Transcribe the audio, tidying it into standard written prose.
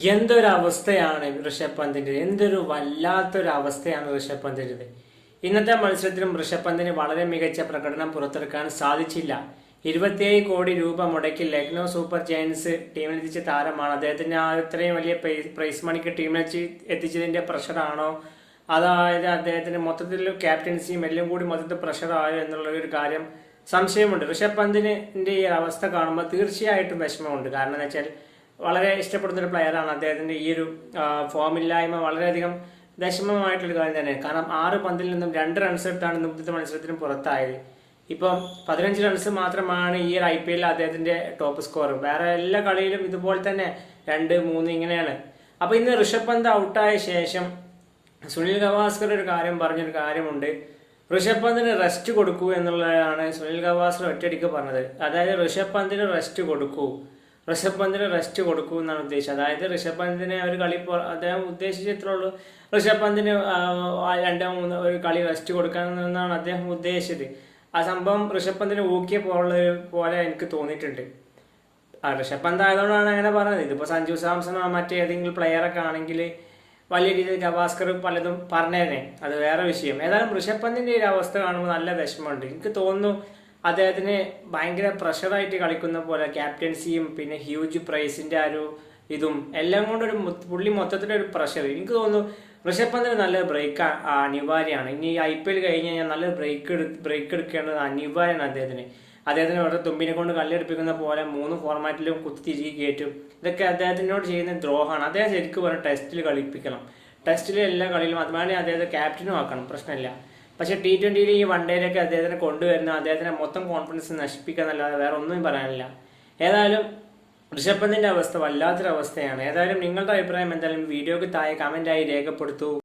എന്തൊരവസ്ഥയാണ് ഋഷഭ് പന്തിന്റെ, എന്തൊരു വല്ലാത്തൊരു അവസ്ഥയാണ് ഋഷഭ് പന്തിന്റെ. ഇന്നത്തെ മത്സരത്തിലും ഋഷഭ് പന്തിന് വളരെ മികച്ച പ്രകടനം പുറത്തെടുക്കാൻ സാധിച്ചില്ല. 27 കോടി രൂപ മുടക്കി ലക്നൗ സൂപ്പർ ജയൻസ് ടീമിലെത്തിച്ച താരമാണ്. അദ്ദേഹത്തിന് ഇത്രയും വലിയ പ്രൈസ് മണിക്ക് എത്തിച്ചതിന്റെ പ്രഷറാണോ, അതായത് അദ്ദേഹത്തിന് മൊത്തത്തിൽ ക്യാപ്റ്റൻസിയും എല്ലാം കൂടി മൊത്തത്തിൽ പ്രഷറായോ എന്നുള്ള ഒരു കാര്യം സംശയമുണ്ട്. ഋഷഭ് പന്തിന്റെ ഈ അവസ്ഥ കാണുമ്പോൾ തീർച്ചയായിട്ടും വിഷമമുണ്ട്. കാരണം എന്ന് വെച്ചാൽ വളരെ ഇഷ്ടപ്പെടുന്ന ഒരു പ്ലെയറാണ്. അദ്ദേഹത്തിന്റെ ഈ ഒരു ഫോമില്ലായ്മ വളരെയധികം വിഷമമായിട്ടുള്ള കാര്യം തന്നെ. കാരണം 6 പന്തിൽ നിന്നും 2 റൺസ് എടുത്താണ് ഇന്നത്തെ മത്സരത്തിന് പുറത്തായത്. ഇപ്പം 15 റൺസ് മാത്രമാണ് ഈ ഒരു IPL അദ്ദേഹത്തിന്റെ ടോപ്പ് സ്കോർ. വേറെ എല്ലാ കളിയിലും ഇതുപോലെ തന്നെ 2, 3 ഇങ്ങനെയാണ്. അപ്പൊ ഇന്ന് ഋഷഭ് പന്ത് ഔട്ടായ ശേഷം സുനിൽ ഗവാസ്കർ ഒരു കാര്യം പറഞ്ഞൊരു കാര്യമുണ്ട്. ഋഷഭ് പന്തിന് റെസ്റ്റ് കൊടുക്കൂ എന്നുള്ളതാണ് സുനിൽ ഗവാസ്കർ ഒറ്റയടിക്ക് പറഞ്ഞത്. അതായത് ഋഷഭ് പന്തിന് റെസ്റ്റ് കൊടുക്കൂ എന്നാണ് ഉദ്ദേശിച്ചത്. അതായത് ഋഷഭ് പന്തിനെ ഒരു കളി അദ്ദേഹം ഉദ്ദേശിച്ചിത്രേ ഉള്ളൂ. ഋഷഭ് പന്തിന് 2-3 ഒരു കളി റെസ്റ്റ് കൊടുക്കാമെന്നാണ് അദ്ദേഹം ഉദ്ദേശിച്ചത്. ആ സംഭവം ഋഷഭ് പന്തിന് ഊക്കിയ പോലെ എനിക്ക് തോന്നിയിട്ടുണ്ട്. ഋഷഭ് പന്ത് ആയതുകൊണ്ടാണ് അങ്ങനെ പറഞ്ഞത്. ഇതിപ്പോ സഞ്ജു സാംസണോ മറ്റേതെങ്കിലും പ്ലെയറൊക്കെ ആണെങ്കിൽ വലിയ രീതിയിൽ ഗവാസ്കർ പലതും പറഞ്ഞേനെ, അത് വേറെ വിഷയം. ഏതായാലും ഋഷഭ് പന്തിന്റെ ഒരു അവസ്ഥ കാണുമ്പോൾ നല്ല വിഷമമുണ്ട്. എനിക്ക് തോന്നുന്നു അദ്ദേഹത്തിന് ഭയങ്കര പ്രഷറായിട്ട് കളിക്കുന്ന പോലെ ക്യാപ്റ്റൻസിയും പിന്നെ ഹ്യൂജ് പ്രൈസിന്റെ ഇതും എല്ലാം കൊണ്ടൊരു പുള്ളി മൊത്തത്തിലൊരു പ്രഷർ. എനിക്ക് തോന്നുന്നു ഋഷഭ് പന്തിന് നല്ലൊരു ബ്രേക്ക് അനിവാര്യമാണ്. ഇനി IPL കഴിഞ്ഞ് കഴിഞ്ഞാൽ നല്ലൊരു ബ്രേക്ക് എടുക്കേണ്ടത് അനിവാര്യമാണ് അദ്ദേഹത്തിന് ഓരോ തുമ്പിനെ കൊണ്ട് കല്ലെടുപ്പിക്കുന്ന പോലെ 3 ഫോർമാറ്റിലും കുത്തിരികെ കയറ്റും. ഇതൊക്കെ അദ്ദേഹത്തിനോട് ചെയ്യുന്ന ദ്രോഹമാണ്. അദ്ദേഹം ശരിക്കും പറഞ്ഞാൽ ടെസ്റ്റിൽ കളിപ്പിക്കണം. ടെസ്റ്റിലെ എല്ലാ കളിയിലും അതുമാതിരി അദ്ദേഹത്തെ ക്യാപ്റ്റനും ആക്കണം, പ്രശ്നമില്ല. പക്ഷെ T20 ഈ വൺഡേയിലൊക്കെ അദ്ദേഹത്തിനെ കൊണ്ടുവരുന്ന അദ്ദേഹത്തിന് മൊത്തം കോൺഫിഡൻസ് നശിപ്പിക്കാന്നല്ലാതെ വേറെ ഒന്നും പറയാനില്ല. ഏതായാലും ഋഷഭ് പന്തിന്റെ അവസ്ഥ വല്ലാത്തൊരു അവസ്ഥയാണ്. ഏതായാലും നിങ്ങളുടെ അഭിപ്രായം എന്തായാലും വീഡിയോക്ക് താഴെ കമന്റായി രേഖപ്പെടുത്തൂ.